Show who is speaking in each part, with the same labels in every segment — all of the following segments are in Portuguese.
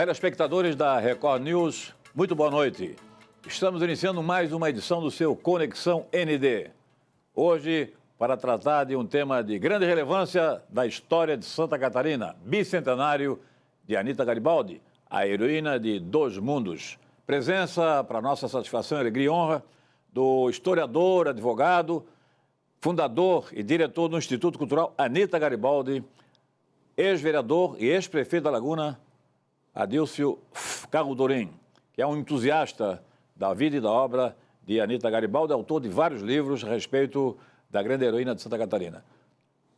Speaker 1: Telespectadores da Record News, muito boa noite. Estamos iniciando mais uma edição do seu Conexão ND. Hoje, para tratar de um tema de grande relevância da história de Santa Catarina, bicentenário de Anita Garibaldi, a heroína de dois mundos. Presença, para nossa satisfação, alegria e honra, do historiador, advogado, fundador e diretor do Instituto Cultural Anita Garibaldi, ex-vereador e ex-prefeito da Laguna, Adílcio Carrudorim, que é um entusiasta da vida e da obra de Anita Garibaldi, autor de vários livros a respeito da grande heroína de Santa Catarina.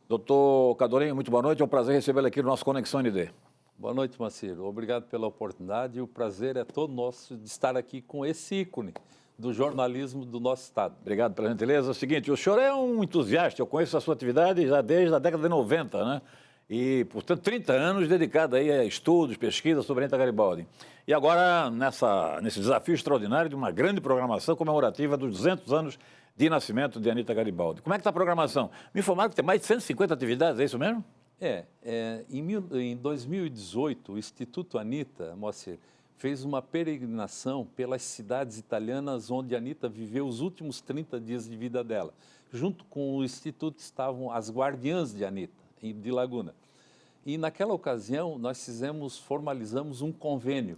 Speaker 1: Doutor Carrudorim, muito boa noite, é um prazer recebê-lo aqui no nosso Conexão ND.
Speaker 2: Boa noite, Maciro. Obrigado pela oportunidade e o prazer é todo nosso de estar aqui com esse ícone do jornalismo do nosso estado.
Speaker 1: Obrigado pela gentileza. É o seguinte, o senhor é um entusiasta, eu conheço a sua atividade já desde a década de 90, né? E, portanto, 30 anos dedicado aí a estudos, pesquisas sobre Anita Garibaldi. E agora, nesse desafio extraordinário de uma grande programação comemorativa dos 200 anos de nascimento de Anita Garibaldi. Como é que está a programação? Me informaram que tem mais de 150 atividades, é isso mesmo?
Speaker 2: Em 2018, o Instituto Anita, Moacir, fez uma peregrinação pelas cidades italianas onde Anita viveu os últimos 30 dias de vida dela. Junto com o Instituto estavam as guardiãs de Anita, de Laguna. E naquela ocasião nós formalizamos um convênio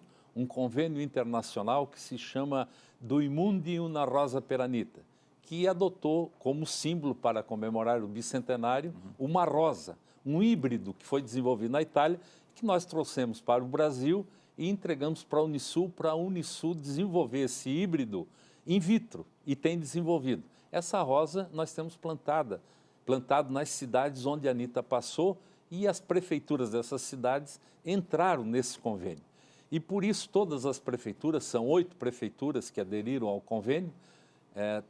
Speaker 2: internacional que se chama Dui Mundi Una Rosa per Anita, que adotou como símbolo para comemorar o bicentenário uma rosa, um híbrido que foi desenvolvido na Itália, que nós trouxemos para o Brasil e entregamos para a Unisul desenvolver esse híbrido in vitro e tem desenvolvido. Essa rosa nós temos plantado nas cidades onde a Anita passou e as prefeituras dessas cidades entraram nesse convênio. E por isso todas as prefeituras, são 8 prefeituras que aderiram ao convênio,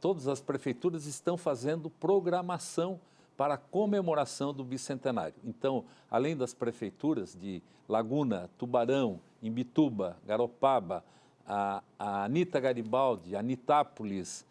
Speaker 2: todas as prefeituras estão fazendo programação para a comemoração do bicentenário. Então, além das prefeituras de Laguna, Tubarão, Imbituba, Garopaba, a Anita Garibaldi, Anitápolis,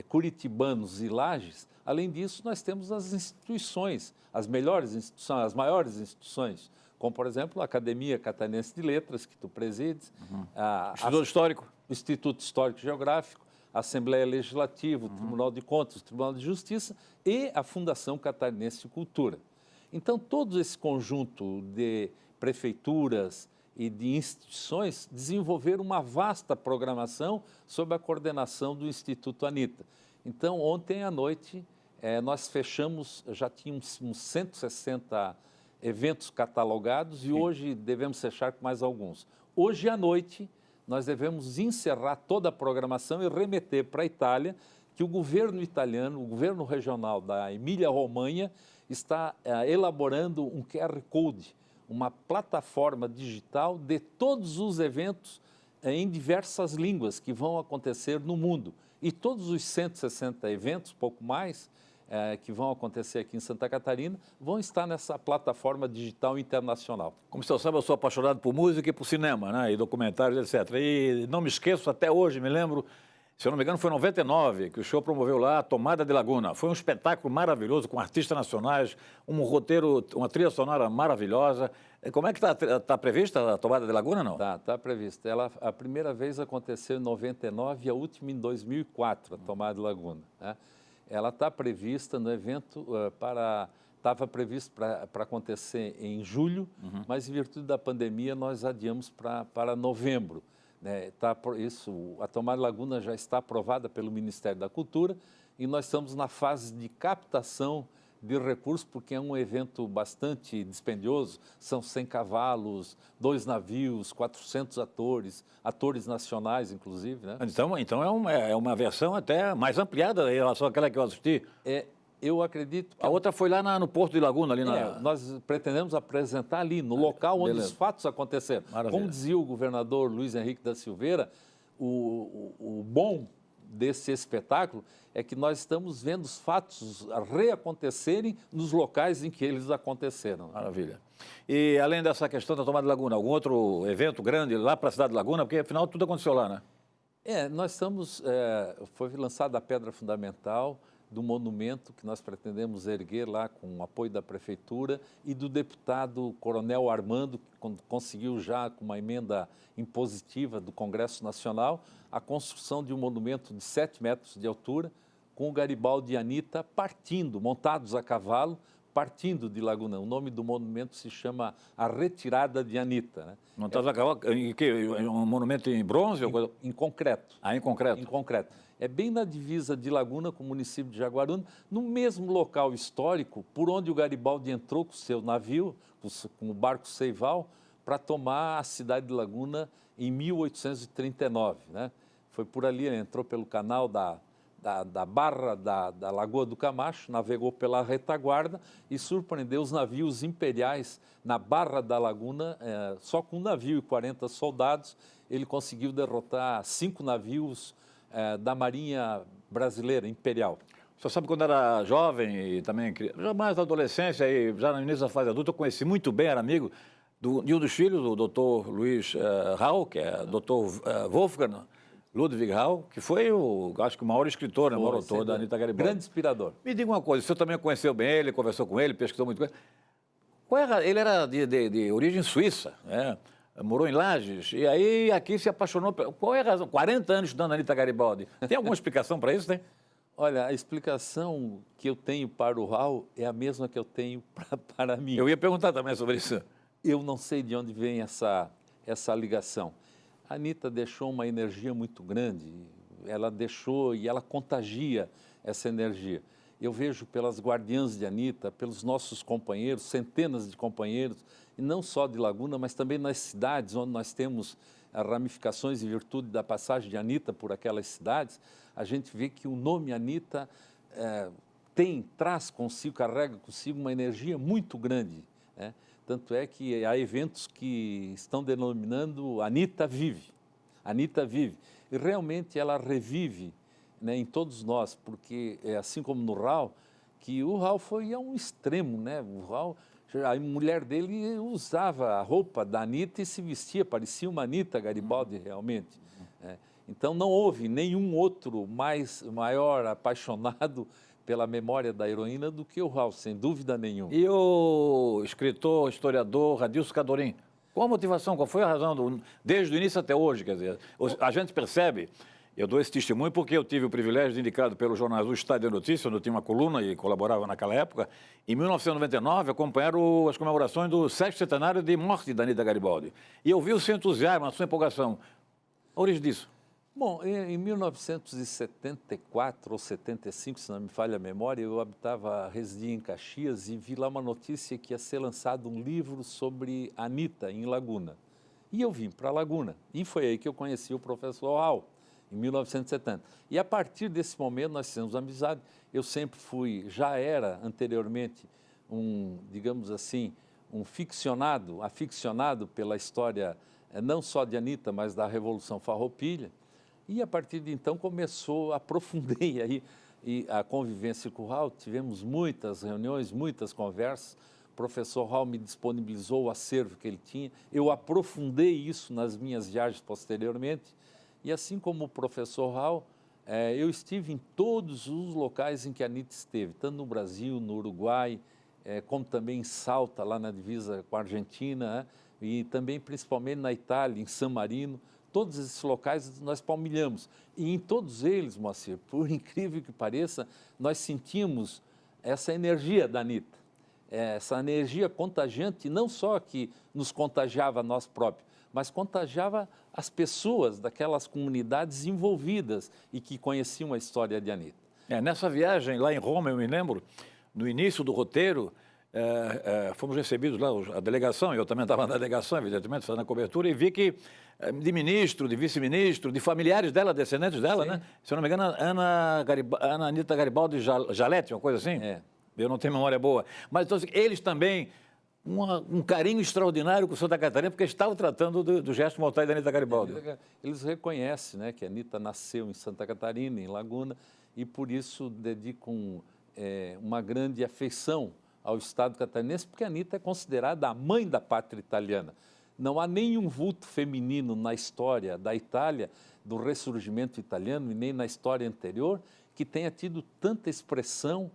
Speaker 2: Curitibanos e Lages, além disso, nós temos as instituições, as melhores instituições, as maiores instituições, como, por exemplo, a Academia Catarinense de Letras, que tu presides, o Instituto Histórico e Geográfico, a Assembleia Legislativa, o Tribunal de Contas, o Tribunal de Justiça e a Fundação Catarinense de Cultura. Então, todo esse conjunto de prefeituras e de instituições desenvolveram uma vasta programação sob a coordenação do Instituto Anita. Então, ontem à noite, nós fechamos, já tínhamos uns 160 eventos catalogados e hoje devemos fechar com mais alguns. Hoje à noite, nós devemos encerrar toda a programação e remeter para a Itália, que o governo italiano, o governo regional da Emília-Romanha, está elaborando um QR Code, uma plataforma digital de todos os eventos em diversas línguas que vão acontecer no mundo. E todos os 160 eventos, pouco mais, que vão acontecer aqui em Santa Catarina, vão estar nessa plataforma digital internacional.
Speaker 1: Como o senhor sabe, eu sou apaixonado por música e por cinema, né? E documentários, etc. E não me esqueço, até hoje, me lembro, se eu não me engano, foi em 99, que o senhor promoveu lá a Tomada de Laguna. Foi um espetáculo maravilhoso, com artistas nacionais, um roteiro, uma trilha sonora maravilhosa. Como é que está prevista a Tomada de Laguna, não?
Speaker 2: Está prevista. A primeira vez aconteceu em 99 e a última em 2004, a Tomada de Laguna, né? Ela está prevista no evento estava previsto para acontecer em julho, mas em virtude da pandemia nós adiamos para novembro. Né? A Tomada de Laguna já está aprovada pelo Ministério da Cultura e nós estamos na fase de captação de recursos, porque é um evento bastante dispendioso, são 100 cavalos, 2 navios, 400 atores nacionais, inclusive. Né?
Speaker 1: Então é uma versão até mais ampliada em relação àquela que eu assisti.
Speaker 2: Eu acredito que...
Speaker 1: A outra foi lá no Porto de Laguna, ali
Speaker 2: nós pretendemos apresentar ali, no local onde os fatos aconteceram.
Speaker 1: Maravilha.
Speaker 2: Como dizia o governador Luiz Henrique da Silveira, o bom desse espetáculo é que nós estamos vendo os fatos reacontecerem nos locais em que eles aconteceram.
Speaker 1: Maravilha. E além dessa questão da Tomada de Laguna, algum outro evento grande lá para a cidade de Laguna? Porque afinal tudo aconteceu lá, né?
Speaker 2: Nós estamos... foi lançada a pedra fundamental do monumento que nós pretendemos erguer lá com o apoio da Prefeitura e do deputado Coronel Armando, que conseguiu já, com uma emenda impositiva do Congresso Nacional, a construção de um monumento de 7 metros de altura, com o Garibaldi e a Anita partindo, montados a cavalo, partindo de Laguna. O nome do monumento se chama A Retirada de Anita. Né?
Speaker 1: Montados a cavalo, um monumento em bronze?
Speaker 2: Em concreto.
Speaker 1: Ah, em concreto.
Speaker 2: Em concreto. É bem na divisa de Laguna com o município de Jaguaruna, no mesmo local histórico por onde o Garibaldi entrou com o seu navio, com o barco Seival, para tomar a cidade de Laguna em 1839. Né? Foi por ali, ele entrou pelo canal da Barra da Lagoa do Camacho, navegou pela retaguarda e surpreendeu os navios imperiais na Barra da Laguna. Só com um navio e 40 soldados, ele conseguiu derrotar 5 navios da Marinha Brasileira Imperial.
Speaker 1: Você sabe, quando era jovem e também, já mais na adolescência e já no início da fase adulta, eu conheci muito bem, era amigo de um dos filhos, o doutor Luiz Rau, que é doutor Wolfgang Ludwig Rau, que foi, acho que o maior escritor, o maior autor da Anita Garibaldi.
Speaker 2: Grande inspirador.
Speaker 1: Me diga uma coisa, o senhor também conheceu bem ele, conversou com ele, pesquisou muito com ele. Ele era de origem suíça, né? Morou em Lages, e aí aqui se apaixonou. Qual é a razão? 40 anos estudando a Anita Garibaldi. Tem alguma explicação para isso, tem?
Speaker 2: Olha, a explicação que eu tenho para o Rau é a mesma que eu tenho para mim.
Speaker 1: Eu ia perguntar também sobre isso.
Speaker 2: Eu não sei de onde vem essa ligação. A Anita deixou uma energia muito grande, ela deixou e ela contagia essa energia. Eu vejo pelas guardiãs de Anita, pelos nossos companheiros, centenas de companheiros, e não só de Laguna, mas também nas cidades onde nós temos ramificações em virtude da passagem de Anita por aquelas cidades, a gente vê que o nome Anita traz consigo, carrega consigo uma energia muito grande, né? Tanto é que há eventos que estão denominando Anita Vive. Anita Vive. E realmente ela revive, né, em todos nós, porque assim como no Rau, que o Rau foi a um extremo, né? O Rau, a mulher dele usava a roupa da Anita e se vestia, parecia uma Anita Garibaldi realmente. Então não houve nenhum outro maior apaixonado pela memória da heroína do que o Rau, sem dúvida nenhuma.
Speaker 1: E o escritor, historiador Radilson Cadorim, qual a motivação, qual foi a razão, desde o início até hoje, quer dizer, a gente percebe, eu dou esse testemunho porque eu tive o privilégio de, indicado pelo jornal O Estado de Notícias, onde eu tinha uma coluna e colaborava naquela época, em 1999, acompanhar as comemorações do 7º centenário de morte da Anita Garibaldi. E eu vi o seu entusiasmo, a sua empolgação. A origem disso?
Speaker 2: Bom, em 1974 ou 75, se não me falha a memória, eu residia em Caxias e vi lá uma notícia que ia ser lançado um livro sobre Anita em Laguna. E eu vim para Laguna. E foi aí que eu conheci o professor Rau, em 1970. E a partir desse momento nós fizemos amizade. Eu sempre já era anteriormente digamos assim, aficionado pela história não só de Anita, mas da Revolução Farroupilha. E a partir de então aprofundei aí a convivência com o Rau, tivemos muitas reuniões, muitas conversas, o professor Rau me disponibilizou o acervo que ele tinha, eu aprofundei isso nas minhas viagens posteriormente, e assim como o professor Rau, eu estive em todos os locais em que a Anita esteve, tanto no Brasil, no Uruguai, como também em Salta, lá na divisa com a Argentina, né? E também principalmente na Itália, em San Marino. Todos esses locais nós palmilhamos. E em todos eles, Moacir, por incrível que pareça, nós sentimos essa energia da Anita. Essa energia contagiante, não só que nos contagiava a nós próprios, mas contagiava as pessoas daquelas comunidades envolvidas e que conheciam a história de Anita.
Speaker 1: Nessa viagem lá em Roma, eu me lembro, no início do roteiro, fomos recebidos lá, a delegação, eu também estava na delegação, evidentemente, fazendo a cobertura, e vi que de ministro, de vice-ministro, de familiares dela, descendentes dela, sim, né? Se eu não me engano, Ana Anita Garibaldi Jalete, uma coisa assim. Eu não tenho memória boa. Mas então, eles também, um carinho extraordinário com Santa Catarina, porque estavam tratando do gesto mortal da Anita Garibaldi.
Speaker 2: Eles reconhecem, né, que a Anita nasceu em Santa Catarina, em Laguna, e por isso dedicam uma grande afeição ao Estado catarinense, porque a Anita é considerada a mãe da pátria italiana. Não há nenhum vulto feminino na história da Itália, do ressurgimento italiano, e nem na história anterior, que tenha tido tanta expressão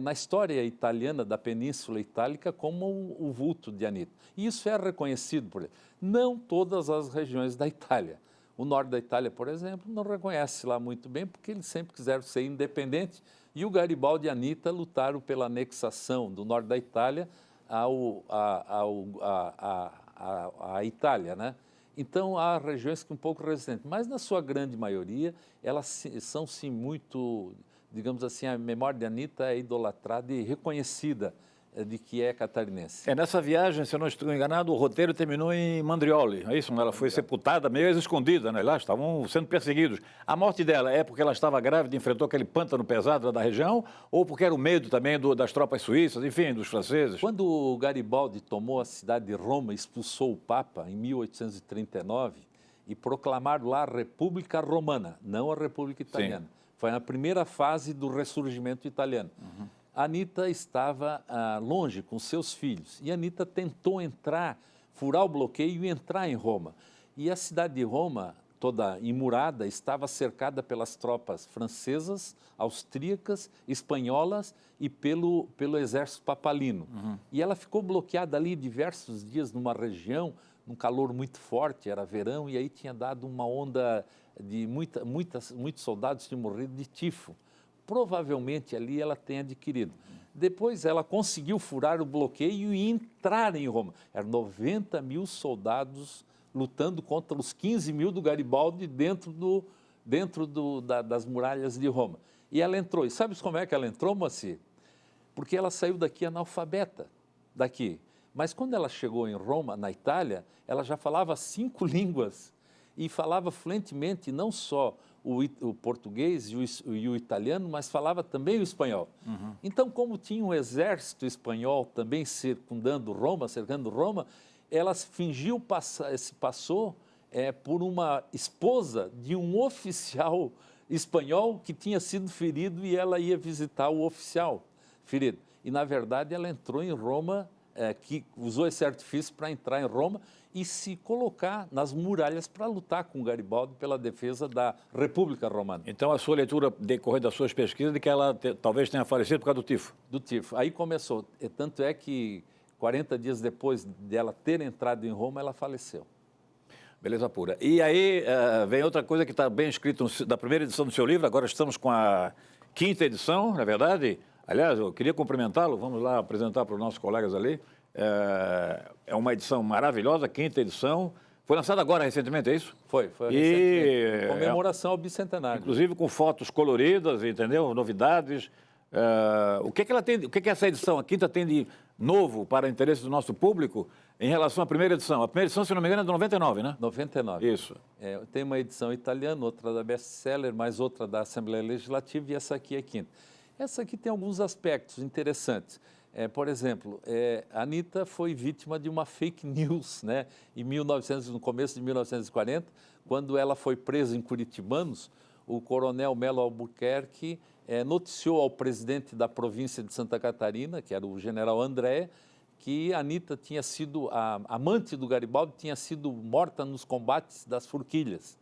Speaker 2: na história italiana da Península Itálica como o vulto de Anitta. E isso é reconhecido por ele. Não todas as regiões da Itália. O norte da Itália, por exemplo, não reconhece lá muito bem, porque eles sempre quiseram ser independentes. E o Garibaldi e a Anitta lutaram pela anexação do norte da Itália à Itália, né? Então, há regiões que um pouco resistentes, mas na sua grande maioria, elas são sim muito, digamos assim, a memória de Anitta é idolatrada e reconhecida de que é catarinense.
Speaker 1: Nessa viagem, se eu não estou enganado, o roteiro terminou em Mandrioli, é isso? Ela foi sepultada meio escondida, né? Lá estavam sendo perseguidos. A morte dela é porque ela estava grávida e enfrentou aquele pântano pesado da região, ou porque era o medo também das tropas suíças, enfim, dos franceses?
Speaker 2: Quando o Garibaldi tomou a cidade de Roma, expulsou o Papa em 1839 e proclamaram lá a República Romana, não a República Italiana. Sim. Foi a primeira fase do ressurgimento italiano. Uhum. A Anitta estava longe com seus filhos e a Anitta tentou furar o bloqueio e entrar em Roma. E a cidade de Roma, toda imurada, estava cercada pelas tropas francesas, austríacas, espanholas e pelo exército papalino. Uhum. E ela ficou bloqueada ali diversos dias numa região, num calor muito forte, era verão, e aí tinha dado uma onda de muitos soldados tinham morrido de tifo. Provavelmente ali ela tem adquirido. Depois ela conseguiu furar o bloqueio e entrar em Roma. Eram 90 mil soldados lutando contra os 15 mil do Garibaldi dentro das muralhas de Roma. E ela entrou. E sabe como é que ela entrou, Moacir? Porque ela saiu daqui analfabeta, daqui. Mas quando ela chegou em Roma, na Itália, ela já falava 5 línguas e falava fluentemente não só o português e o italiano, mas falava também o espanhol. Uhum. Então, como tinha um exército espanhol também circundando Roma, cercando Roma, ela fingiu passou por uma esposa de um oficial espanhol que tinha sido ferido e ela ia visitar o oficial ferido. E, na verdade, ela entrou em Roma, que usou esse artifício para entrar em Roma e se colocar nas muralhas para lutar com Garibaldi pela defesa da República Romana.
Speaker 1: Então, a sua leitura decorrer das suas pesquisas de que ela talvez tenha falecido por causa do tifo?
Speaker 2: Do tifo. Aí começou. Tanto é que 40 dias depois dela ter entrado em Roma, ela faleceu.
Speaker 1: Beleza pura. E aí vem outra coisa que está bem escrito da primeira edição do seu livro, agora estamos com a 5ª edição, na verdade. Aliás, eu queria cumprimentá-lo, vamos lá apresentar para os nossos colegas ali. É uma edição maravilhosa, 5ª edição. Foi lançada agora recentemente, é isso?
Speaker 2: Foi recentemente. Comemoração ao bicentenário.
Speaker 1: Inclusive com fotos coloridas, entendeu? Novidades. O que ela tem, o que essa edição, a 5ª, tem de novo para o interesse do nosso público em relação à primeira edição? A primeira edição, se não me engano, é de 99, né?
Speaker 2: 99.
Speaker 1: Isso.
Speaker 2: Tem uma edição italiana, outra da Best-Seller, mais outra da Assembleia Legislativa e essa aqui é a 5ª. Essa aqui tem alguns aspectos interessantes. Por exemplo, a Anitta foi vítima de uma fake news, né? No começo de 1940, quando ela foi presa em Curitibanos, o coronel Melo Albuquerque noticiou ao presidente da província de Santa Catarina, que era o general André, que a Anitta tinha sido, a amante do Garibaldi, tinha sido morta nos combates das Forquilhas,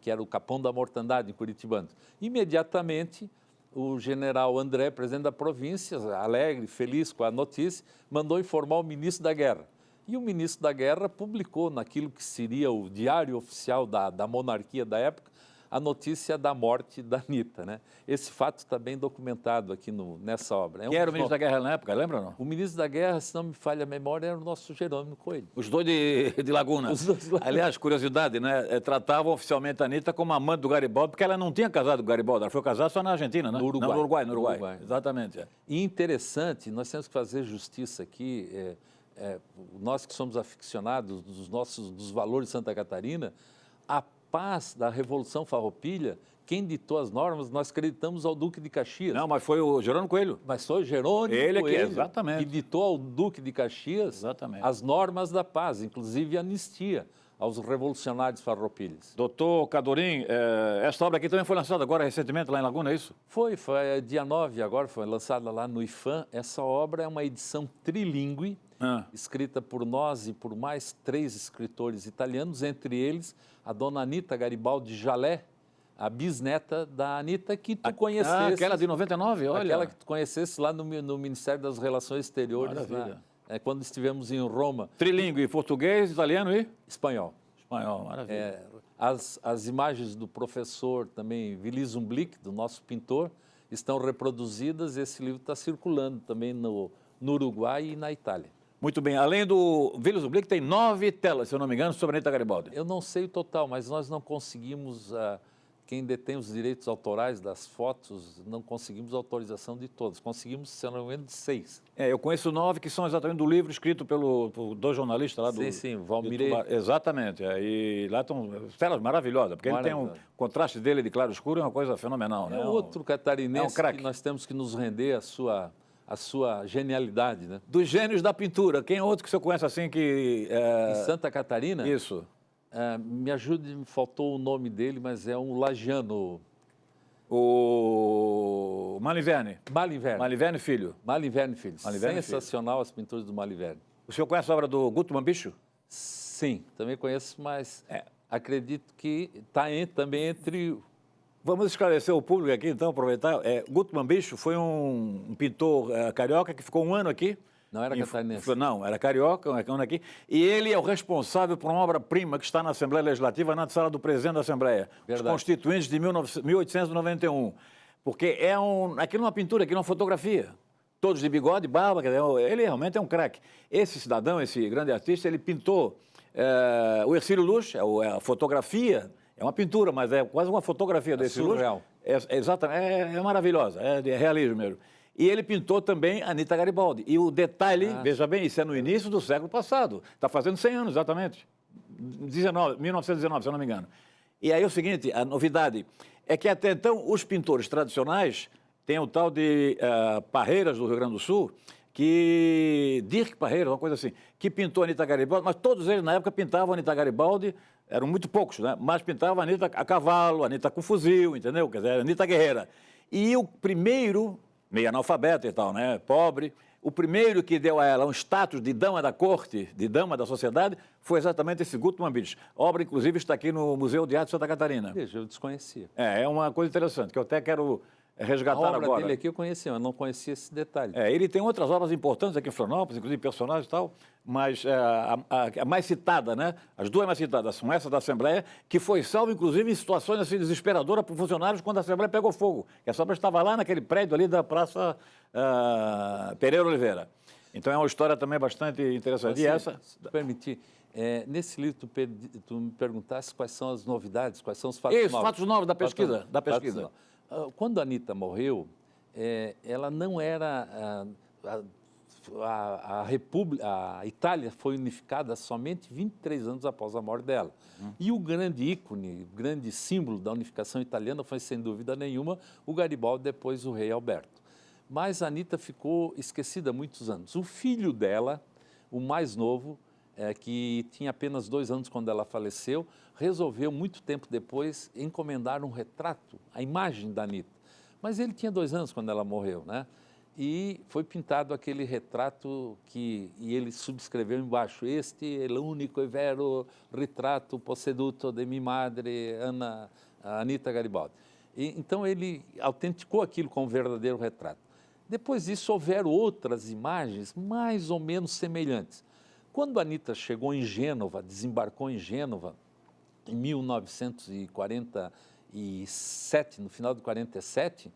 Speaker 2: que era o Capão da Mortandade em Curitibanos. Imediatamente, o general André, presidente da província, alegre, feliz com a notícia, mandou informar o ministro da Guerra. E o ministro da Guerra publicou naquilo que seria o diário oficial da monarquia da época, a notícia da morte da Anitta, né? Esse fato está bem documentado aqui nessa obra.
Speaker 1: Quem era o ministro da Guerra na época, lembra ou não?
Speaker 2: O ministro da Guerra, se não me falha a memória, era o nosso Jerônimo Coelho.
Speaker 1: Os dois de Laguna.
Speaker 2: Os dois de Laguna.
Speaker 1: Aliás, curiosidade, né? Tratavam oficialmente a Anitta como amante do Garibaldi, porque ela não tinha casado com o Garibaldi, ela foi casada só na Argentina, né?
Speaker 2: No Uruguai.
Speaker 1: Não, no Uruguai. Exatamente.
Speaker 2: E interessante, nós temos que fazer justiça aqui, nós que somos aficionados dos valores de Santa Catarina, a paz da Revolução Farroupilha, quem ditou as normas, nós acreditamos ao Duque de Caxias.
Speaker 1: Não, mas foi o Jerônimo Coelho.
Speaker 2: Mas foi o Jerônimo Coelho,
Speaker 1: exatamente,
Speaker 2: que ditou ao Duque de Caxias as normas da paz, inclusive a anistia aos revolucionários farroupilhas.
Speaker 1: Doutor Cadorim, esta obra aqui também foi lançada agora recentemente lá em Laguna, é isso?
Speaker 2: Foi dia 9 agora, foi lançada lá no IFAM. Essa obra é uma edição trilingüe, escrita por nós e por mais 3 escritores italianos, entre eles a dona Anitta Garibaldi Jalé, a bisneta da Anitta, que tu conhecesse.
Speaker 1: Aquela de 99, olha.
Speaker 2: Aquela que tu conhecesse lá no Ministério das Relações Exteriores,
Speaker 1: Maravilha.
Speaker 2: quando estivemos em Roma.
Speaker 1: Trilingue, português, italiano e
Speaker 2: Espanhol.
Speaker 1: espanhol, maravilha.
Speaker 2: As imagens do professor também, Willy Zumblick, do nosso pintor, estão reproduzidas. Esse livro está circulando também no Uruguai e na Itália.
Speaker 1: Muito bem. Além do Willy Zumblick, tem 9 telas, se eu não me engano, sobre a Anitta Garibaldi.
Speaker 2: Eu não sei o total, mas nós não conseguimos, quem detém os direitos autorais das fotos, não conseguimos autorização de todas. Conseguimos, se eu não me engano, de 6.
Speaker 1: Eu conheço 9 que são exatamente do livro escrito por 2 jornalistas lá do...
Speaker 2: Sim, Valmirei.
Speaker 1: Exatamente. E lá estão telas maravilhosas, porque ele tem um contraste dele de claro e escuro, é uma coisa fenomenal.
Speaker 2: É outro catarinense
Speaker 1: craque.
Speaker 2: que nós temos que nos render à sua genialidade, né?
Speaker 1: Dos gênios da pintura, quem é outro que o senhor conhece assim que...
Speaker 2: Em Santa Catarina?
Speaker 1: Isso.
Speaker 2: Me ajude, me faltou o nome dele, mas é um lagiano.
Speaker 1: O Maliverne.
Speaker 2: Maliverne.
Speaker 1: Maliverne Filho.
Speaker 2: Maliverne Filho.
Speaker 1: Maliverne
Speaker 2: Sensacional as pinturas do Maliverne.
Speaker 1: O senhor conhece a obra do Gutmann Bicho?
Speaker 2: Sim, também conheço, mas acredito que está também entre...
Speaker 1: Vamos esclarecer o público aqui, então, aproveitar. Gutmann Bicho foi um pintor carioca que ficou um ano aqui.
Speaker 2: Não era catarinense.
Speaker 1: Não, era carioca, um ano aqui. E ele é o responsável por uma obra-prima que está na Assembleia Legislativa, na sala do presidente da Assembleia.
Speaker 2: Verdade.
Speaker 1: Os Constituintes de 1891. Porque aquilo é uma pintura, aquilo é uma fotografia. Todos de bigode, barba, quer dizer, ele realmente é um craque. Esse cidadão, esse grande artista, ele pintou o Hercílio Luz, a fotografia, é uma pintura, mas é quase uma fotografia desse Luz.
Speaker 2: Surreal.
Speaker 1: Exatamente, é maravilhosa, é de realismo mesmo. E ele pintou também a Anitta Garibaldi. E o detalhe, veja bem, isso é no início do século passado. Está fazendo 100 anos, exatamente. 1919, se eu não me engano. E aí é o seguinte, a novidade é que até então os pintores tradicionais têm o tal de Parreiras do Rio Grande do Sul, Dirk Parreiras, uma coisa assim, que pintou a Anitta Garibaldi, mas todos eles na época pintavam a Anitta Garibaldi, eram muito poucos, né? Mas pintavam a Anitta a cavalo, a Anitta com fuzil, entendeu? Quer dizer, a Anitta guerreira. E o primeiro, meio analfabeto e tal, né? Pobre, o primeiro que deu a ela um status de dama da corte, de dama da sociedade, foi exatamente esse Gutmann Bicho. A obra, inclusive, está aqui no Museu de Arte de Santa Catarina.
Speaker 2: Veja, eu desconhecia.
Speaker 1: É uma coisa interessante, que eu até quero resgatar
Speaker 2: agora. A obra
Speaker 1: agora.
Speaker 2: dele aqui eu conhecia, eu não conhecia esse detalhe.
Speaker 1: Ele tem outras obras importantes aqui em Florianópolis, inclusive personagens e tal, mas a mais citada, né? As duas mais citadas são essa da Assembleia, que foi salva, inclusive, em situações assim, desesperadoras para funcionários quando a Assembleia pegou fogo. Essa obra estava lá naquele prédio ali da Praça Pereira Oliveira. Então é uma história também bastante interessante. E essa...
Speaker 2: Se tu permitir, nesse livro tu me perguntasse quais são as novidades, quais são os fatos novos.
Speaker 1: Isso, fatos novos da pesquisa.
Speaker 2: Quando a Anitta morreu, ela não era... A Itália foi unificada somente 23 anos após a morte dela. E o grande ícone, o grande símbolo da unificação italiana foi, sem dúvida nenhuma, o Garibaldi, depois o rei Alberto. Mas a Anitta ficou esquecida há muitos anos. O filho dela, o mais novo, que tinha apenas 2 anos quando ela faleceu, resolveu, muito tempo depois, encomendar um retrato, a imagem da Anitta. Mas ele tinha 2 anos quando ela morreu, né? E foi pintado aquele retrato e ele subscreveu embaixo: este é o único e vero retrato posseduto de minha madre, Anitta Garibaldi. Então ele autenticou aquilo como verdadeiro retrato. Depois disso houveram outras imagens mais ou menos semelhantes. Quando a Anitta chegou em Gênova, desembarcou em Gênova, em 1947, no final de 47,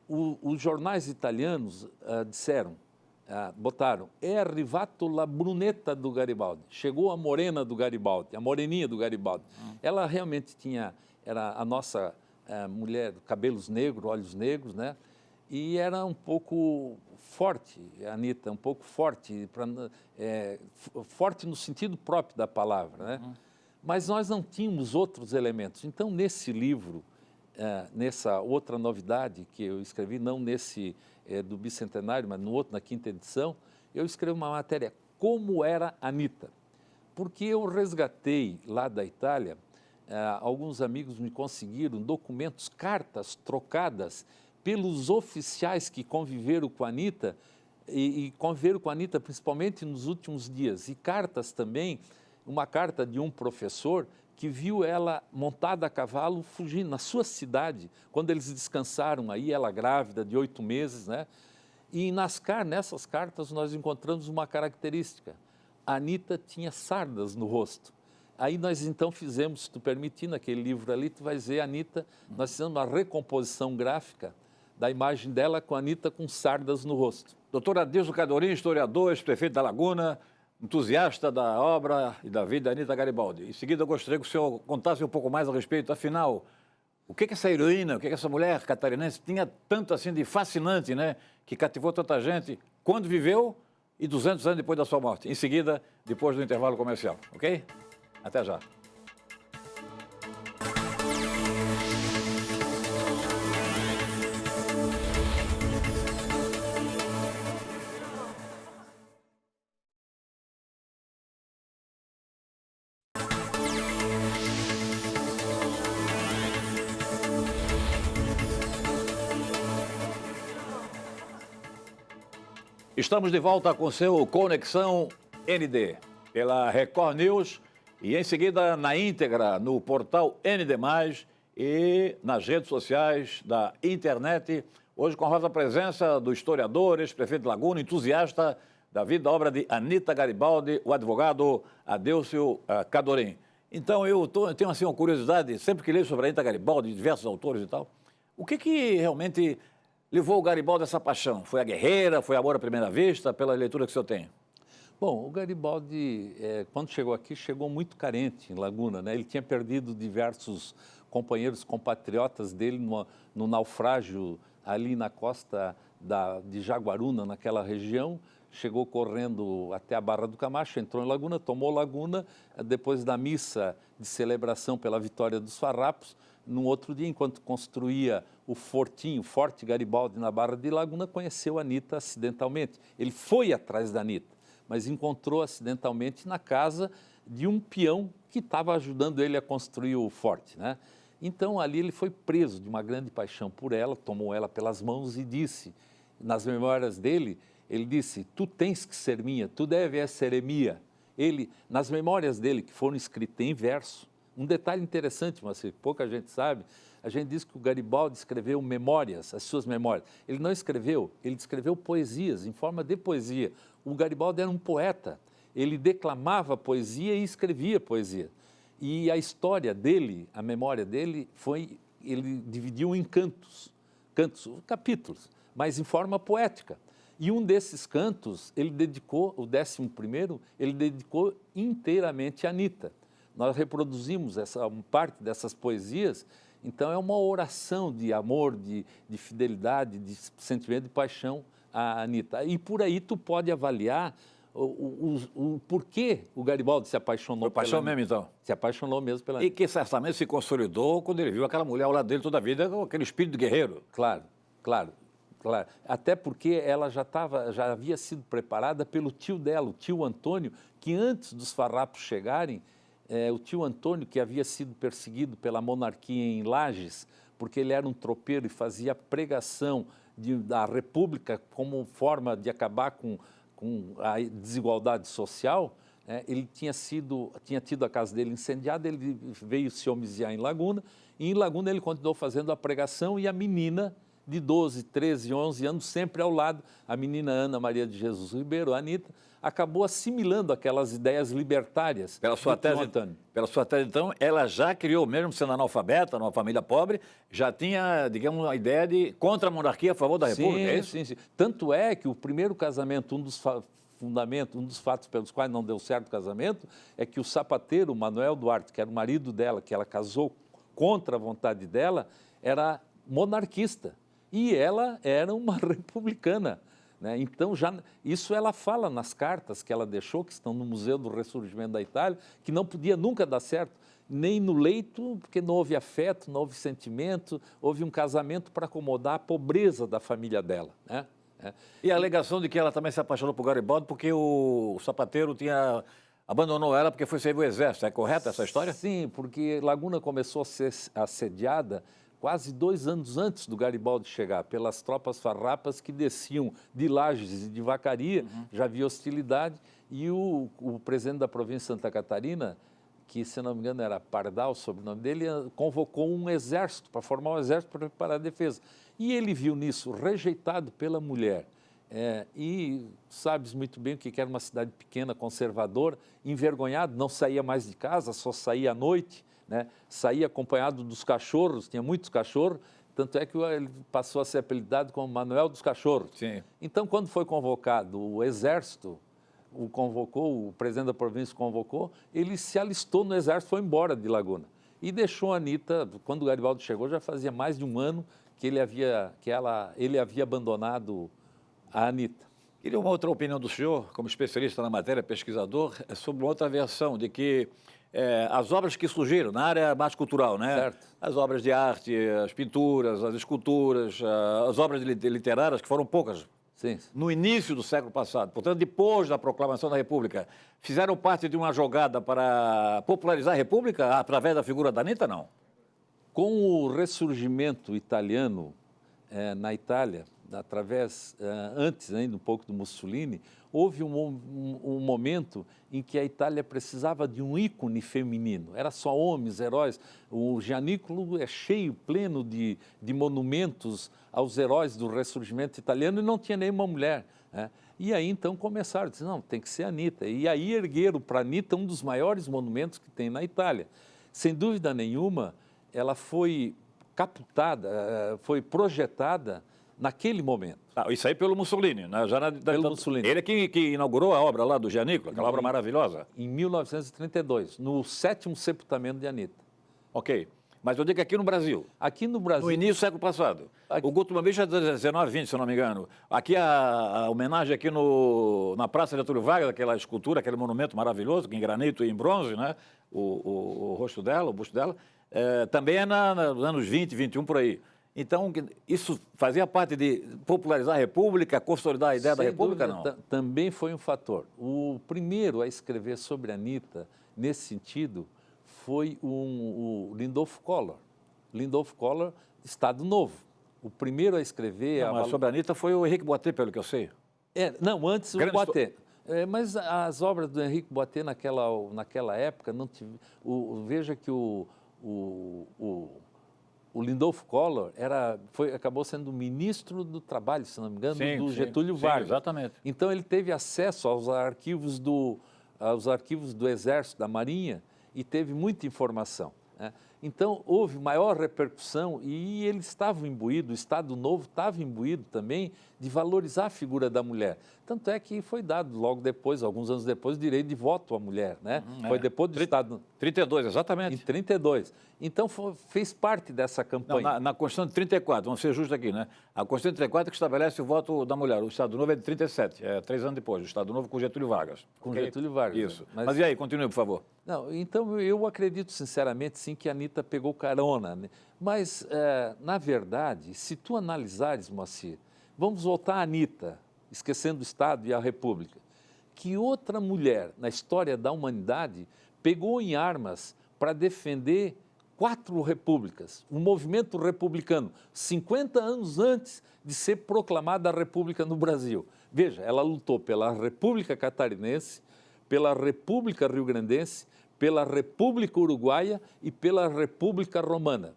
Speaker 2: os jornais italianos botaram: é arrivato la brunetta do Garibaldi. Chegou a morena do Garibaldi, a moreninha do Garibaldi. Ela realmente era a nossa mulher, cabelos negros, olhos negros, né? E era um pouco forte, a Anitta, um pouco forte, forte no sentido próprio da palavra, né? Mas nós não tínhamos outros elementos. Então, nesse livro, nessa outra novidade que eu escrevi, não nesse do bicentenário, mas no outro, na 5ª edição, eu escrevi uma matéria, como era a Anitta. Porque eu resgatei lá da Itália, alguns amigos me conseguiram documentos, cartas trocadas pelos oficiais que conviveram com a Anitta, e conviveram com a Anitta principalmente nos últimos dias, e cartas também, uma carta de um professor que viu ela montada a cavalo fugindo na sua cidade, quando eles descansaram aí, ela grávida de 8 meses, né? E nessas cartas nós encontramos uma característica. A Anita tinha sardas no rosto. Aí nós então fizemos, se tu permitir, naquele livro ali, tu vais ver a Anita, nós fizemos uma recomposição gráfica da imagem dela com a Anita com sardas no rosto.
Speaker 1: Doutor Adilson Cadorim, historiador, ex-prefeito da Laguna, entusiasta da obra e da vida da Anita Garibaldi. Em seguida, eu gostaria que o senhor contasse um pouco mais a respeito, afinal, o que essa heroína, o que essa mulher catarinense tinha tanto assim de fascinante, né, que cativou tanta gente quando viveu e 200 anos depois da sua morte. Em seguida, depois do intervalo comercial, ok? Até já. Estamos de volta com seu Conexão ND, pela Record News e em seguida na íntegra no portal ND+, e nas redes sociais da internet, hoje com a honrosa presença do historiador, ex-prefeito de Laguna, entusiasta da vida e da obra de Anita Garibaldi, o advogado Adilson Cadorim. Então eu tenho assim uma curiosidade, sempre que leio sobre a Anita Garibaldi, diversos autores e tal, o que realmente levou o Garibaldi a essa paixão? Foi a guerreira, foi amor à primeira vista, pela leitura que o senhor tem?
Speaker 2: Bom, o Garibaldi, quando chegou aqui, chegou muito carente em Laguna, né? Ele tinha perdido diversos companheiros, compatriotas dele no naufrágio ali na costa de Jaguaruna, naquela região. Chegou correndo até a Barra do Camacho, entrou em Laguna, tomou Laguna, depois da missa de celebração pela vitória dos farrapos. Num outro dia, enquanto construía o Forte Garibaldi na Barra de Laguna, conheceu a Anita acidentalmente. Ele foi atrás da Anita, mas encontrou acidentalmente na casa de um peão que estava ajudando ele a construir o forte, né? Então, ali ele foi preso de uma grande paixão por ela, tomou ela pelas mãos e disse, nas memórias dele, ele disse, tu tens que ser minha, tu deves ser minha. Ele, nas memórias dele, que foram escritas em verso, um detalhe interessante, mas pouca gente sabe, a gente diz que o Garibaldi escreveu memórias, as suas memórias. Ele não escreveu, ele escreveu poesias, em forma de poesia. O Garibaldi era um poeta, ele declamava poesia e escrevia poesia. E a história dele, a memória dele, ele dividiu em capítulos, mas em forma poética. E um desses cantos, ele dedicou, o 11º, ele dedicou inteiramente a Anita. Nós reproduzimos parte dessas poesias, então é uma oração de amor, de fidelidade, de sentimento de paixão à Anita. E por aí tu pode avaliar o porquê o Garibaldi se apaixonou
Speaker 1: pela Anita. Foi paixão mesmo, então?
Speaker 2: Se apaixonou mesmo pela Anita.
Speaker 1: E que certamente se consolidou quando ele viu aquela mulher ao lado dele toda a vida, com aquele espírito guerreiro.
Speaker 2: Claro. Até porque ela já havia sido preparada pelo tio dela, o tio Antônio, que antes dos farrapos chegarem, o tio Antônio, que havia sido perseguido pela monarquia em Lages, porque ele era um tropeiro e fazia pregação da República como forma de acabar com a desigualdade social, ele tinha tido a casa dele incendiada, ele veio se homiziar em Laguna, e em Laguna ele continuou fazendo a pregação e a menina de 12, 13, 11 anos, sempre ao lado, a menina Ana Maria de Jesus Ribeiro, a Anita, acabou assimilando aquelas ideias libertárias.
Speaker 1: Pela sua tese, então, ela já criou, mesmo sendo analfabeta, numa família pobre, já tinha, digamos, uma ideia de contra a monarquia a favor da República, é isso?
Speaker 2: Sim. Tanto é que o primeiro casamento, um dos fatos pelos quais não deu certo o casamento, é que o sapateiro, Manuel Duarte, que era o marido dela, que ela casou contra a vontade dela, era monarquista. E ela era uma republicana, né? Então, isso ela fala nas cartas que ela deixou, que estão no Museu do Ressurgimento da Itália, que não podia nunca dar certo, nem no leito, porque não houve afeto, não houve sentimento, houve um casamento para acomodar a pobreza da família dela, né?
Speaker 1: E a alegação de que ela também se apaixonou por Garibaldi porque o sapateiro abandonou ela porque foi servir o exército. É correta essa história?
Speaker 2: Sim, porque Laguna começou a ser assediada quase 2 anos antes do Garibaldi chegar, pelas tropas farrapas que desciam de Lages e de Vacaria, já havia hostilidade, e o presidente da província de Santa Catarina que, se não me engano, era Pardal, o sobrenome dele, convocou um exército para formar um exército para preparar a defesa. E ele viu nisso rejeitado pela mulher. E sabes muito bem o que era uma cidade pequena, conservadora, envergonhado, não saía mais de casa, só saía à noite, né? Saía acompanhado dos cachorros, tinha muitos cachorros, tanto é que ele passou a ser apelidado como Manuel dos Cachorros.
Speaker 1: Sim.
Speaker 2: Então, quando foi convocado o exército, o presidente da província convocou, ele se alistou no exército, foi embora de Laguna. E deixou a Anita, quando o Garibaldi chegou, já fazia mais de um ano que ele havia abandonado a Anita.
Speaker 1: Queria uma outra opinião do senhor, como especialista na matéria, pesquisador, sobre uma outra versão de que as obras que surgiram na área mais cultural, né?
Speaker 2: Certo.
Speaker 1: As obras de arte, as pinturas, as esculturas, as obras literárias, que foram poucas,
Speaker 2: Sim.
Speaker 1: no início do século passado, portanto, depois da proclamação da República, fizeram parte de uma jogada para popularizar a República através da figura da Anita, não?
Speaker 2: Com o ressurgimento italiano na Itália, antes ainda um pouco do Mussolini, houve um momento em que a Itália precisava de um ícone feminino. Era só homens, heróis. O Gianicolo é cheio, pleno de monumentos aos heróis do ressurgimento italiano e não tinha nenhuma mulher, né? E aí então começaram a dizer, não, tem que ser a Anita. E aí ergueram para a Anita um dos maiores monumentos que tem na Itália. Sem dúvida nenhuma, ela foi captada, foi projetada naquele momento.
Speaker 1: Isso aí pelo Mussolini, né?
Speaker 2: Pelo Mussolini.
Speaker 1: Ele é que inaugurou a obra lá do Gianicolo, aquela obra maravilhosa.
Speaker 2: Em 1932, no 7º sepultamento de Anita.
Speaker 1: Ok. Mas eu digo aqui no Brasil.
Speaker 2: Aqui no Brasil...
Speaker 1: No início do século passado. O Guto Mambich é de 19, 20, se eu não me engano. Aqui a homenagem aqui na Praça de Getúlio Vargas, aquela escultura, aquele monumento maravilhoso, em granito e em bronze, né? O rosto dela, o busto dela, também é nos anos 20, 21, por aí. Então, isso fazia parte de popularizar a República, consolidar a ideia da República,
Speaker 2: dúvida,
Speaker 1: não?
Speaker 2: Também foi um fator. O primeiro a escrever sobre a Anita, nesse sentido, foi o Lindolfo Collor. Lindolfo Collor, Estado Novo. O primeiro a escrever...
Speaker 1: Não, mas sobre a Anita foi o Henrique Boité, pelo que eu sei.
Speaker 2: Não, antes o Boité. Mas as obras do Henrique Boité naquela época, veja que o Lindolfo Collor acabou sendo ministro do Trabalho, se não me engano, do Getúlio Vargas.
Speaker 1: Exatamente.
Speaker 2: Então ele teve acesso aos arquivos do Exército, da Marinha, e teve muita informação, né? Então houve maior repercussão e ele estava imbuído, o Estado Novo estava imbuído também de valorizar a figura da mulher. Tanto é que foi dado logo depois, alguns anos depois, o direito de voto à mulher, né? Foi depois do Estado...
Speaker 1: 32, exatamente.
Speaker 2: Em 32. Então fez parte dessa campanha.
Speaker 1: Não, na Constituição de 34, vamos ser justos aqui, né? A Constituição de 34 que estabelece o voto da mulher. O Estado Novo é de 37, 3 anos depois. O Estado Novo com Getúlio Vargas.
Speaker 2: Com Getúlio Vargas.
Speaker 1: Isso. Mas e aí, continue, por favor.
Speaker 2: Não, então eu acredito sinceramente sim que a Anita pegou carona, né? Mas, na verdade, se tu analisares, Moacir, vamos voltar à Anita, esquecendo o Estado e a República, que outra mulher na história da humanidade pegou em armas para defender 4 repúblicas, um movimento republicano, 50 anos antes de ser proclamada a República no Brasil. Veja, ela lutou pela República Catarinense, pela República Rio-Grandense, pela República Uruguaia e pela República Romana.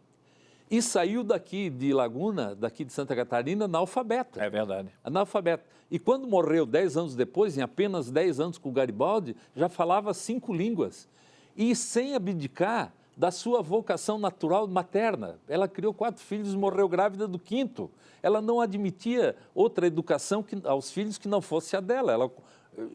Speaker 2: E saiu daqui de Laguna, daqui de Santa Catarina, analfabeta.
Speaker 1: É verdade.
Speaker 2: Analfabeta. E quando morreu 10 anos depois, em apenas 10 anos com o Garibaldi, já falava 5 línguas. E sem abdicar da sua vocação natural materna. Ela criou 4 filhos e morreu grávida do 5º. Ela não admitia outra educação aos filhos que não fosse a dela.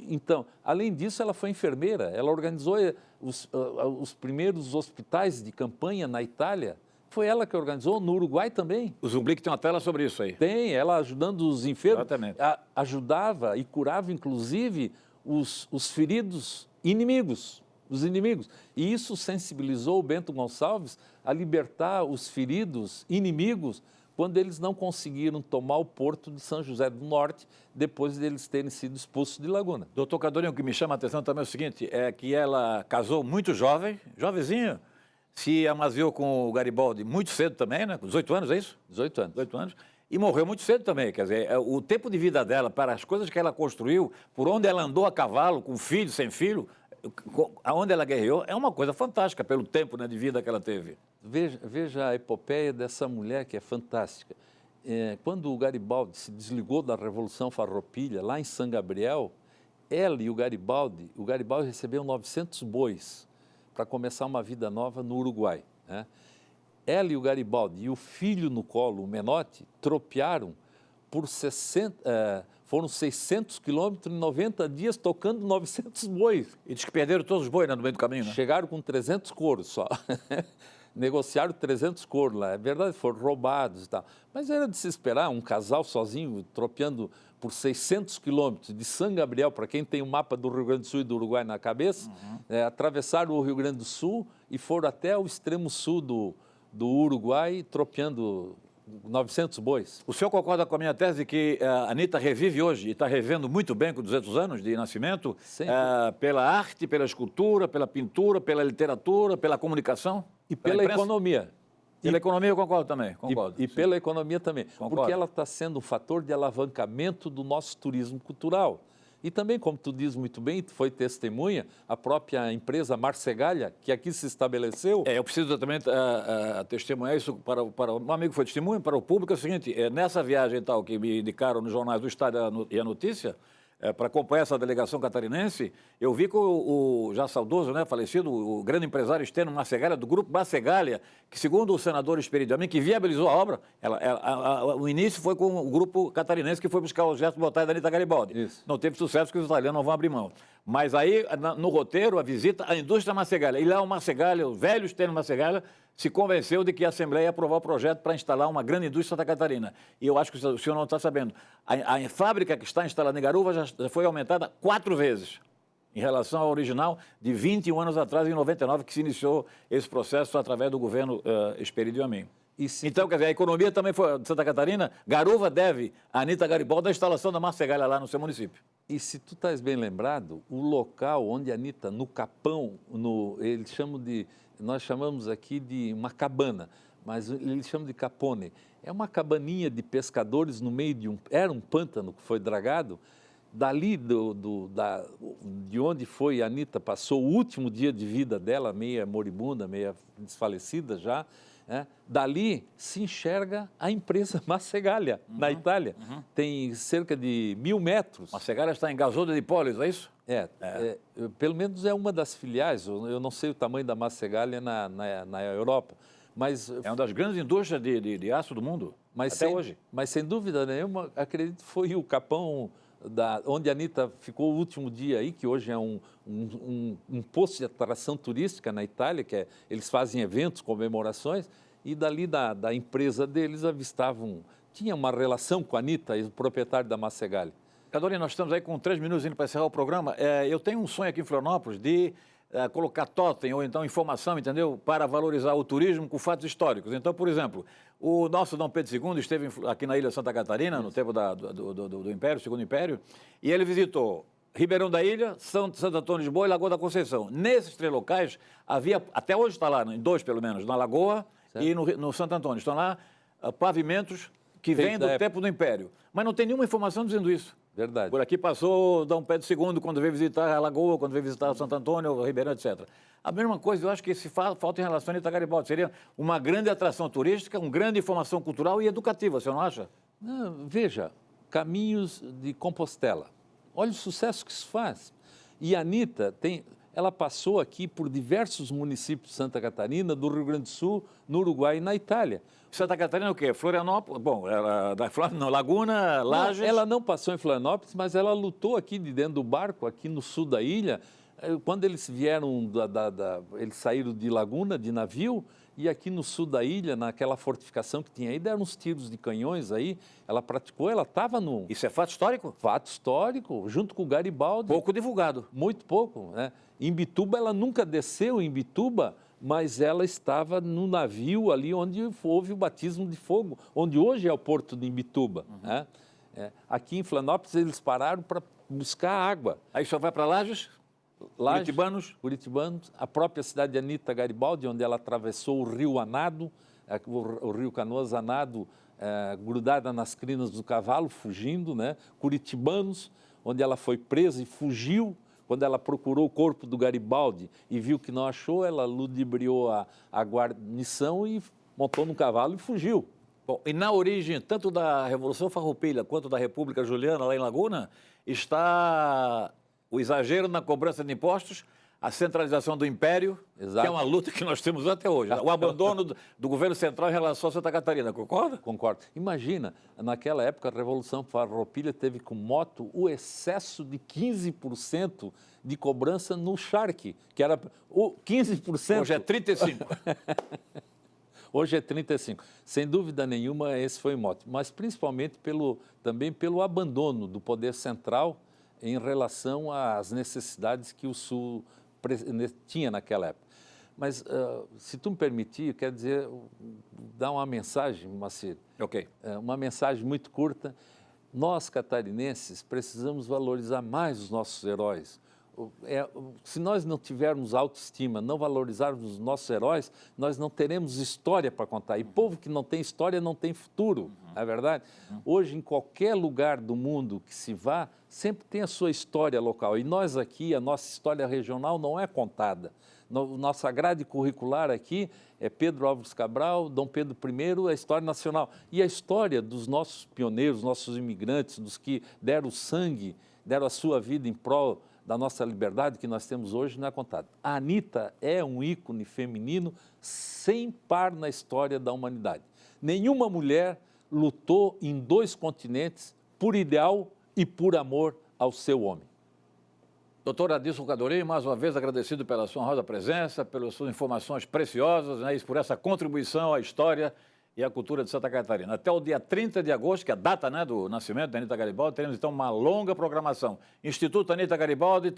Speaker 2: Então, além disso, ela foi enfermeira. Ela organizou os primeiros hospitais de campanha na Itália. Foi ela que organizou, no Uruguai também.
Speaker 1: O Zumblick tem uma tela sobre isso aí.
Speaker 2: Tem, ela ajudando os enfermos.
Speaker 1: Exatamente.
Speaker 2: Ajudava e curava, inclusive, os feridos inimigos. Os inimigos. E isso sensibilizou o Bento Gonçalves a libertar os feridos inimigos quando eles não conseguiram tomar o porto de São José do Norte, depois de eles terem sido expulsos de Laguna.
Speaker 1: Doutor Cardorinho, o que me chama a atenção também é o seguinte, é que ela casou muito jovem, jovenzinha, se amaziou com o Garibaldi muito cedo também, né? Com 18 anos, é isso?
Speaker 2: 18 anos.
Speaker 1: 18 anos. E morreu muito cedo também, quer dizer, o tempo de vida dela, para as coisas que ela construiu, por onde ela andou a cavalo, com filho, sem filho, aonde ela guerreou, é uma coisa fantástica pelo tempo, né, de vida que ela teve.
Speaker 2: Veja a epopeia dessa mulher que é fantástica. Quando o Garibaldi se desligou da Revolução Farroupilha, lá em São Gabriel, ela e o Garibaldi recebeu 900 bois para começar uma vida nova no Uruguai, né? Ela e o Garibaldi e o filho no colo, o Menotti, tropearam por 60, foram 600 quilômetros em 90 dias tocando 900 bois.
Speaker 1: E diz que perderam todos os bois, né, no meio do caminho, né?
Speaker 2: Chegaram com 300 couros só. Negociaram 300 couros lá. É verdade, foram roubados e tal. Mas era de se esperar um casal sozinho, tropeando por 600 quilômetros de São Gabriel, para quem tem o mapa do Rio Grande do Sul e do Uruguai na cabeça, atravessaram o Rio Grande do Sul e foram até o extremo sul do Uruguai, tropeando 900 bois.
Speaker 1: O senhor concorda com a minha tese que a Anitta revive hoje e está revivendo muito bem com 200 anos de nascimento, pela arte, pela escultura, pela pintura, pela literatura, pela comunicação?
Speaker 2: E pela economia.
Speaker 1: Pela economia eu concordo também, concordo.
Speaker 2: E pela economia também,
Speaker 1: Concordo.
Speaker 2: porque ela está sendo um fator de alavancamento do nosso turismo cultural. E também, como tu diz muito bem, tu foi testemunha, a própria empresa Marcegalha, que aqui se estabeleceu...
Speaker 1: Eu preciso também testemunhar isso para um amigo que foi testemunha, para o público, é o seguinte, nessa viagem tal que me indicaram nos jornais do Estado e a Notícia, para acompanhar essa delegação catarinense, eu vi que o já saudoso, né, falecido, o grande empresário Estênio Marcegalha, do grupo Marcegalha, que segundo o senador Espírito Amin, que viabilizou a obra, o início foi com o grupo catarinense que foi buscar o Gerson Botai da Anitta Garibaldi.
Speaker 2: Isso.
Speaker 1: Não teve sucesso porque os italianos não vão abrir mão. Mas aí, no roteiro, a visita à indústria Marcegalha. E lá o Marcegalha, o velho Estênio Marcegalha, se convenceu de que a Assembleia ia aprovar o projeto para instalar uma grande indústria em Santa Catarina. E eu acho que o senhor não está sabendo. A fábrica que está instalada em Garuva já foi aumentada 4 vezes, em relação ao original de 21 anos atrás, em 99, que se iniciou esse processo através do governo Espírito Amin. Então, quer dizer, a economia também foi de Santa Catarina. Garuva deve a Anitta Garibaldi a instalação da Marcegalha lá no seu município.
Speaker 2: E se tu estás bem lembrado, o local onde a Anitta, no Capão, eles chamam de... Nós chamamos aqui de uma cabana, mas eles chamam de capone. É uma cabaninha de pescadores no meio de era um pântano que foi dragado. Dali, de onde foi a Anitta, passou o último dia de vida dela, meia moribunda, meia desfalecida já, dali se enxerga a empresa Marcegalha, na Itália. Tem cerca de 1.000 metros.
Speaker 1: Marcegalha está em Gasosa de Polis, é isso?
Speaker 2: Pelo menos é uma das filiais, eu não sei o tamanho da Marcegalha na Europa, mas...
Speaker 1: É uma das grandes indústrias de aço do mundo, até hoje.
Speaker 2: Mas sem dúvida nenhuma, acredito que foi o Capão, onde a Anitta ficou o último dia aí, que hoje é um posto de atração turística na Itália, eles fazem eventos, comemorações, e dali da empresa deles avistavam, tinha uma relação com a Anitta, o proprietário da Marcegalha.
Speaker 1: Cadorina, nós estamos aí com 3 minutos indo para encerrar o programa. Eu tenho um sonho aqui em Florianópolis de colocar totem ou então informação, entendeu? Para valorizar o turismo com fatos históricos. Então, por exemplo, o nosso Dom Pedro II esteve aqui na ilha de Santa Catarina, no tempo do Império, Segundo Império, e ele visitou Ribeirão da Ilha, Santo Antônio de Lisboa e Lagoa da Conceição. Nesses 3 locais, havia, até hoje está lá, em 2 pelo menos, na Lagoa e no Santo Antônio. Estão lá pavimentos que vêm do tempo do Império. Mas não tem nenhuma informação dizendo isso.
Speaker 2: Verdade.
Speaker 1: Por aqui passou Dom Pedro II quando veio visitar a Lagoa, quando veio visitar Santo Antônio, Ribeirão, etc. A mesma coisa, eu acho que se falta em relação a Anitta Garibaldi. Seria uma grande atração turística, uma grande informação cultural e educativa, você não acha?
Speaker 2: Não, veja, Caminhos de Compostela. Olha o sucesso que isso faz. E a Anitta ela passou aqui por diversos municípios de Santa Catarina, do Rio Grande do Sul, no Uruguai e na Itália.
Speaker 1: Santa Catarina é o quê? Florianópolis? Bom, Laguna, Lages...
Speaker 2: Ela não passou em Florianópolis, mas ela lutou aqui de dentro do barco, aqui no sul da ilha. Quando eles vieram, eles saíram de Laguna, de navio, e aqui no sul da ilha, naquela fortificação que tinha aí, deram uns tiros de canhões aí, ela praticou, ela estava no...
Speaker 1: Isso é fato histórico?
Speaker 2: Fato histórico, junto com o Garibaldi.
Speaker 1: Pouco divulgado.
Speaker 2: Muito pouco, né? Em Imbituba, ela nunca desceu em Imbituba, mas ela estava no navio ali onde houve o batismo de fogo, onde hoje é o porto de Imbituba. Né? Aqui em Florianópolis, eles pararam para buscar água.
Speaker 1: Aí só vai para Lages?
Speaker 2: Curitibanos, a própria cidade de Anitta Garibaldi, onde ela atravessou o rio Anado, o rio Canoas Anado, grudada nas crinas do cavalo, fugindo, né? Curitibanos, onde ela foi presa e fugiu Quando ela procurou o corpo do Garibaldi e viu que não achou, ela ludibriou a guarnição e montou no cavalo e fugiu.
Speaker 1: Bom, e na origem, tanto da Revolução Farroupilha quanto da República Juliana, lá em Laguna, está o exagero na cobrança de impostos, a centralização do Império,
Speaker 2: Exato.
Speaker 1: que é uma luta que nós temos até hoje. O abandono do governo central em relação a Santa Catarina, concorda?
Speaker 2: Concordo. Imagina, naquela época, a Revolução Farroupilha teve como moto o excesso de 15% de cobrança no charque, que era o 15%.
Speaker 1: Hoje é 35%.
Speaker 2: Hoje é 35%. Sem dúvida nenhuma, esse foi o mote, mas principalmente também pelo abandono do poder central em relação às necessidades que o Sul tinha naquela época. Mas, se tu me permitir, eu quero dizer, dar uma mensagem, Moacir.
Speaker 1: Ok.
Speaker 2: Uma mensagem muito curta. Nós, catarinenses, precisamos valorizar mais os nossos heróis. Se nós não tivermos autoestima, não valorizarmos os nossos heróis, nós não teremos história para contar. E povo que não tem história não tem futuro, não é verdade? Hoje, em qualquer lugar do mundo que se vá, sempre tem a sua história local. E nós aqui, a nossa história regional não é contada. Nossa grade curricular aqui é Pedro Álvares Cabral, Dom Pedro I, a história nacional. E a história dos nossos pioneiros, nossos imigrantes, dos que deram sangue, deram a sua vida em prol da nossa liberdade que nós temos hoje, não é contada. A Anitta é um ícone feminino sem par na história da humanidade. Nenhuma mulher lutou em 2 continentes por ideal e por amor ao seu homem.
Speaker 1: Doutor Adilson Cadorim, mais uma vez agradecido pela sua honrosa presença, pelas suas informações preciosas, né, e por essa contribuição à história e à cultura de Santa Catarina. Até o dia 30 de agosto, que é a data, né, do nascimento da Anitta Garibaldi, teremos então uma longa programação. Instituto Anitta Garibaldi,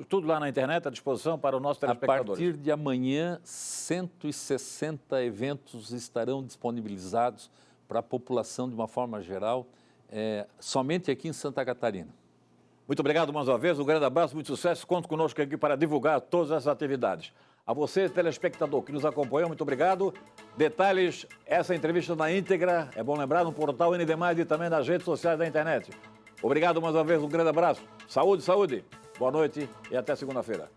Speaker 1: tudo lá na internet à disposição para o nosso telespectadores.
Speaker 2: A partir de amanhã, 160 eventos estarão disponibilizados para a população de uma forma geral, somente aqui em Santa Catarina.
Speaker 1: Muito obrigado mais uma vez, um grande abraço, muito sucesso. Conto conosco aqui para divulgar todas essas atividades. A você, telespectador, que nos acompanhou, muito obrigado. Detalhes, essa entrevista na íntegra, é bom lembrar, no portal ND+, e também nas redes sociais da internet. Obrigado mais uma vez, um grande abraço. Saúde, saúde. Boa noite e até segunda-feira.